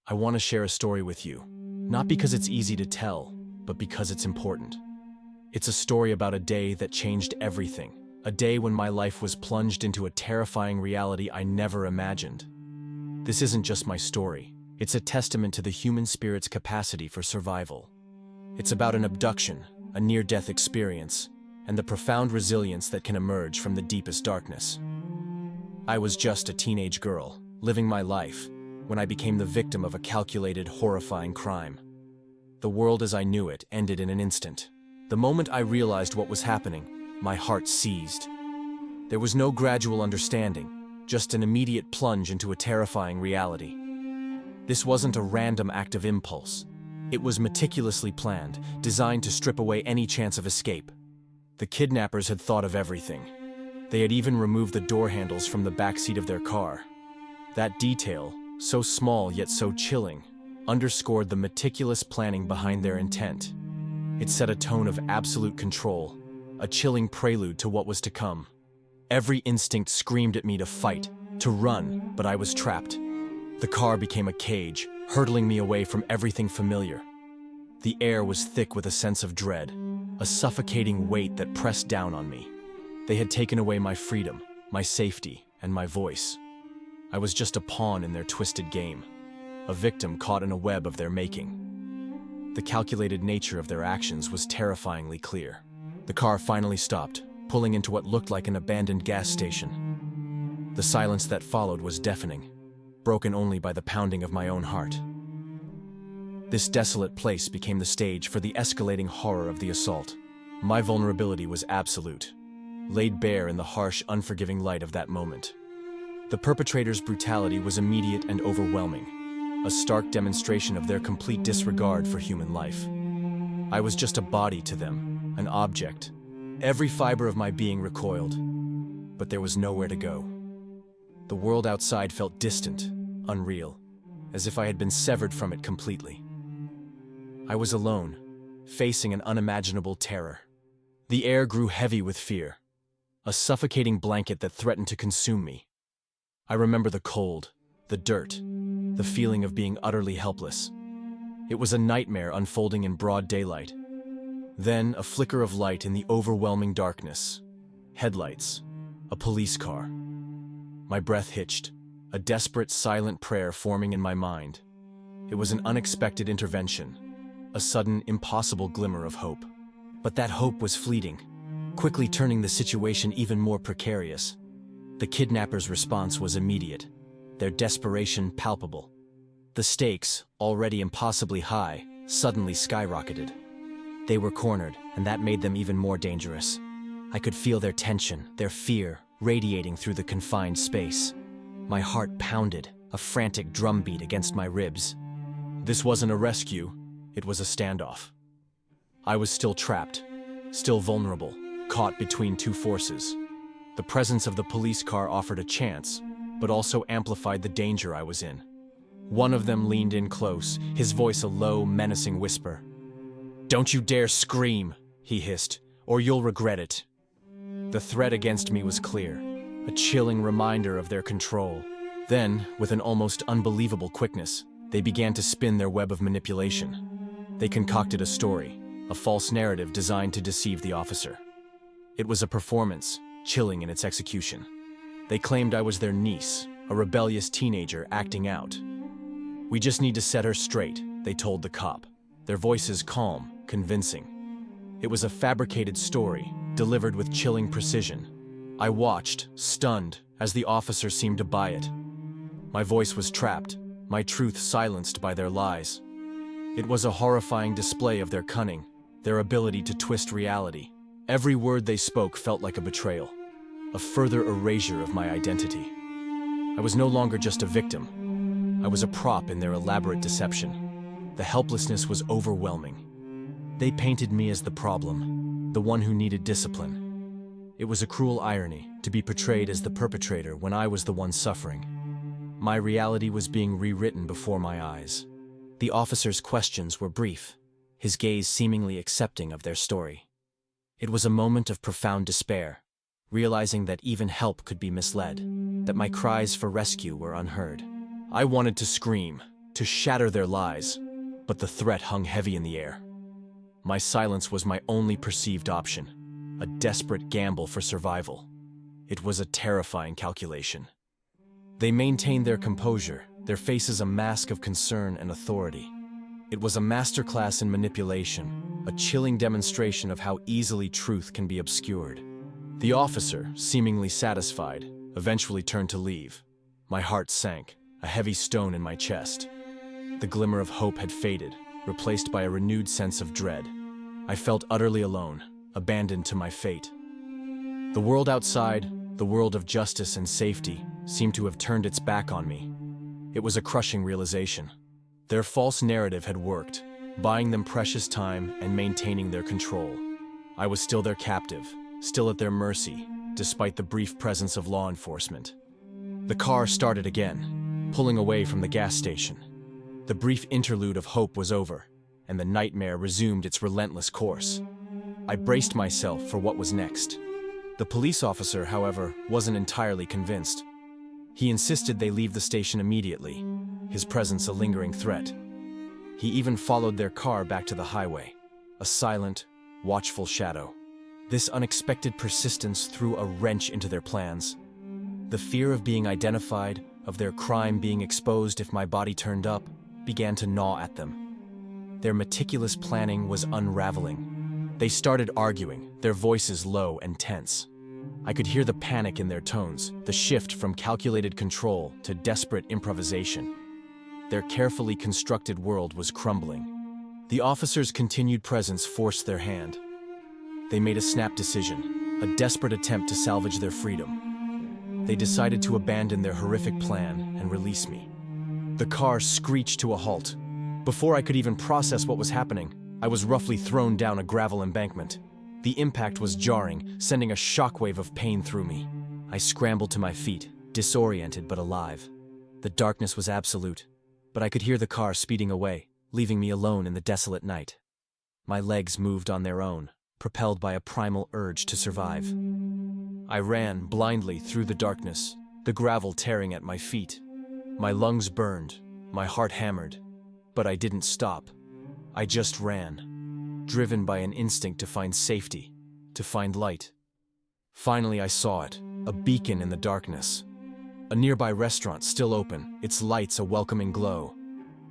I want to share a story with you, not because it's easy to tell, but because it's important. It's a story about a day that changed everything, a day when my life was plunged into a terrifying reality I never imagined. This isn't just my story, it's a testament to the human spirit's capacity for survival. It's about an abduction, a near-death experience, and the profound resilience that can emerge from the deepest darkness. I was just a teenage girl, living my life, when I became the victim of a calculated, horrifying crime. The world as I knew it ended in an instant. The moment I realized what was happening, my heart seized. There was no gradual understanding, just an immediate plunge into a terrifying reality. This wasn't a random act of impulse. It was meticulously planned, designed to strip away any chance of escape. The kidnappers had thought of everything. They had even removed the door handles from the backseat of their car. That detail, so small yet so chilling, underscored the meticulous planning behind their intent. It set a tone of absolute control, a chilling prelude to what was to come. Every instinct screamed at me to fight, to run, but I was trapped. The car became a cage, hurtling me away from everything familiar. The air was thick with a sense of dread, a suffocating weight that pressed down on me. They had taken away my freedom, my safety, and my voice. I was just a pawn in their twisted game, a victim caught in a web of their making. The calculated nature of their actions was terrifyingly clear. The car finally stopped, pulling into what looked like an abandoned gas station. The silence that followed was deafening, broken only by the pounding of my own heart. This desolate place became the stage for the escalating horror of the assault. My vulnerability was absolute, laid bare in the harsh, unforgiving light of that moment. The perpetrator's brutality was immediate and overwhelming, a stark demonstration of their complete disregard for human life. I was just a body to them, an object. Every fiber of my being recoiled, but there was nowhere to go. The world outside felt distant, unreal, as if I had been severed from it completely. I was alone, facing an unimaginable terror. The air grew heavy with fear, a suffocating blanket that threatened to consume me. I remember the cold, the dirt, the feeling of being utterly helpless. It was a nightmare unfolding in broad daylight. Then, a flicker of light in the overwhelming darkness. Headlights. A police car. My breath hitched, a desperate, silent prayer forming in my mind. It was an unexpected intervention, a sudden, impossible glimmer of hope. But that hope was fleeting, quickly turning the situation even more precarious. The kidnappers' response was immediate, their desperation palpable. The stakes, already impossibly high, suddenly skyrocketed. They were cornered, and that made them even more dangerous. I could feel their tension, their fear, radiating through the confined space. My heart pounded, a frantic drumbeat against my ribs. This wasn't a rescue, it was a standoff. I was still trapped, still vulnerable, caught between two forces. The presence of the police car offered a chance, but also amplified the danger I was in. One of them leaned in close, his voice a low, menacing whisper. "Don't you dare scream," he hissed, "or you'll regret it." The threat against me was clear, a chilling reminder of their control. Then, with an almost unbelievable quickness, they began to spin their web of manipulation. They concocted a story, a false narrative designed to deceive the officer. It was a performance, chilling in its execution. They claimed I was their niece, a rebellious teenager acting out. "We just need to set her straight," they told the cop, their voices calm, convincing. It was a fabricated story, delivered with chilling precision. I watched, stunned, as the officer seemed to buy it. My voice was trapped, my truth silenced by their lies. It was a horrifying display of their cunning, their ability to twist reality. Every word they spoke felt like a betrayal, a further erasure of my identity. I was no longer just a victim. I was a prop in their elaborate deception. The helplessness was overwhelming. They painted me as the problem, the one who needed discipline. It was a cruel irony to be portrayed as the perpetrator when I was the one suffering. My reality was being rewritten before my eyes. The officer's questions were brief, his gaze seemingly accepting of their story. It was a moment of profound despair, realizing that even help could be misled, that my cries for rescue were unheard. I wanted to scream, to shatter their lies, but the threat hung heavy in the air. My silence was my only perceived option, a desperate gamble for survival. It was a terrifying calculation. They maintained their composure, their faces a mask of concern and authority. It was a masterclass in manipulation, a chilling demonstration of how easily truth can be obscured. The officer, seemingly satisfied, eventually turned to leave. My heart sank, a heavy stone in my chest. The glimmer of hope had faded, replaced by a renewed sense of dread. I felt utterly alone, abandoned to my fate. The world outside, the world of justice and safety, seemed to have turned its back on me. It was a crushing realization. Their false narrative had worked, buying them precious time and maintaining their control. I was still their captive, still at their mercy, despite the brief presence of law enforcement. The car started again, pulling away from the gas station. The brief interlude of hope was over, and the nightmare resumed its relentless course. I braced myself for what was next. The police officer, however, wasn't entirely convinced. He insisted they leave the station immediately, his presence a lingering threat. He even followed their car back to the highway, a silent, watchful shadow. This unexpected persistence threw a wrench into their plans. The fear of being identified, of their crime being exposed if my body turned up, began to gnaw at them. Their meticulous planning was unraveling. They started arguing, their voices low and tense. I could hear the panic in their tones, the shift from calculated control to desperate improvisation. Their carefully constructed world was crumbling. The officers' continued presence forced their hand. They made a snap decision, a desperate attempt to salvage their freedom. They decided to abandon their horrific plan and release me. The car screeched to a halt. Before I could even process what was happening, I was roughly thrown down a gravel embankment. The impact was jarring, sending a shockwave of pain through me. I scrambled to my feet, disoriented but alive. The darkness was absolute, but I could hear the car speeding away, leaving me alone in the desolate night. My legs moved on their own, propelled by a primal urge to survive. I ran blindly through the darkness, the gravel tearing at my feet. My lungs burned, my heart hammered, but I didn't stop. I just ran, driven by an instinct to find safety, to find light. Finally, I saw it, a beacon in the darkness. A nearby restaurant still open, its lights a welcoming glow.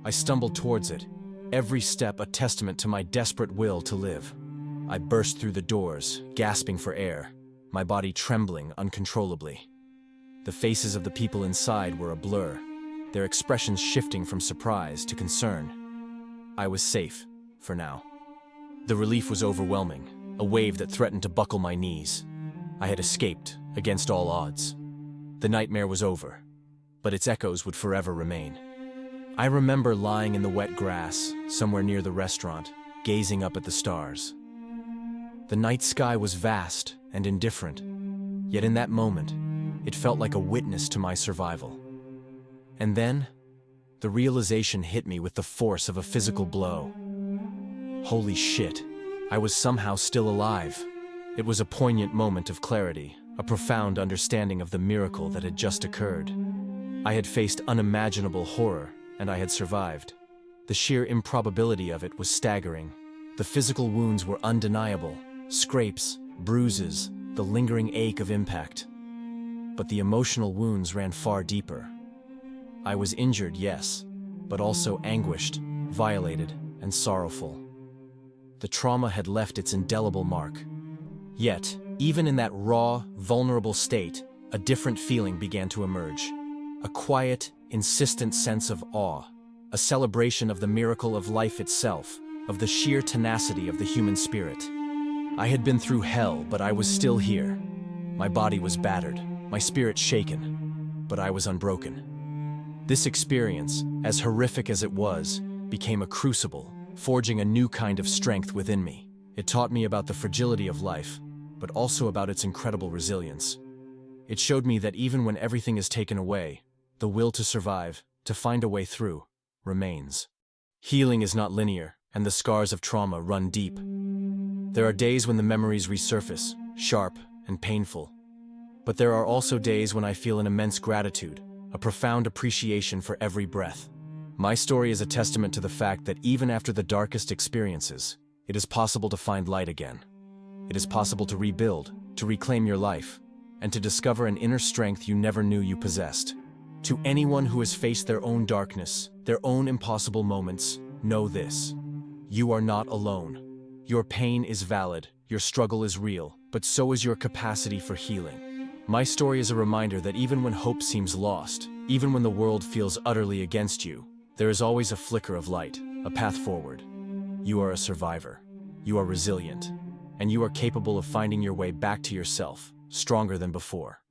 I stumbled towards it, every step a testament to my desperate will to live. I burst through the doors, gasping for air, my body trembling uncontrollably. The faces of the people inside were a blur, their expressions shifting from surprise to concern. I was safe, for now. The relief was overwhelming, a wave that threatened to buckle my knees. I had escaped, against all odds. The nightmare was over, but its echoes would forever remain. I remember lying in the wet grass, somewhere near the restaurant, gazing up at the stars. The night sky was vast and indifferent, yet in that moment, it felt like a witness to my survival. And then, the realization hit me with the force of a physical blow. Holy shit, I was somehow still alive. It was a poignant moment of clarity, a profound understanding of the miracle that had just occurred. I had faced unimaginable horror, and I had survived. The sheer improbability of it was staggering. The physical wounds were undeniable, scrapes, bruises, the lingering ache of impact. But the emotional wounds ran far deeper. I was injured, yes, but also anguished, violated, and sorrowful. The trauma had left its indelible mark. Yet, even in that raw, vulnerable state, a different feeling began to emerge. A quiet, insistent sense of awe, a celebration of the miracle of life itself, of the sheer tenacity of the human spirit. I had been through hell, but I was still here. My body was battered, my spirit shaken, but I was unbroken. This experience, as horrific as it was, became a crucible, forging a new kind of strength within me. It taught me about the fragility of life, but also about its incredible resilience. It showed me that even when everything is taken away, the will to survive, to find a way through, remains. Healing is not linear, and the scars of trauma run deep. There are days when the memories resurface, sharp and painful. But there are also days when I feel an immense gratitude, a profound appreciation for every breath. My story is a testament to the fact that even after the darkest experiences, it is possible to find light again. It is possible to rebuild, to reclaim your life, and to discover an inner strength you never knew you possessed. To anyone who has faced their own darkness, their own impossible moments, know this: you are not alone. Your pain is valid, your struggle is real, but so is your capacity for healing. My story is a reminder that even when hope seems lost, even when the world feels utterly against you, there is always a flicker of light, a path forward. You are a survivor. You are resilient. And you are capable of finding your way back to yourself, stronger than before.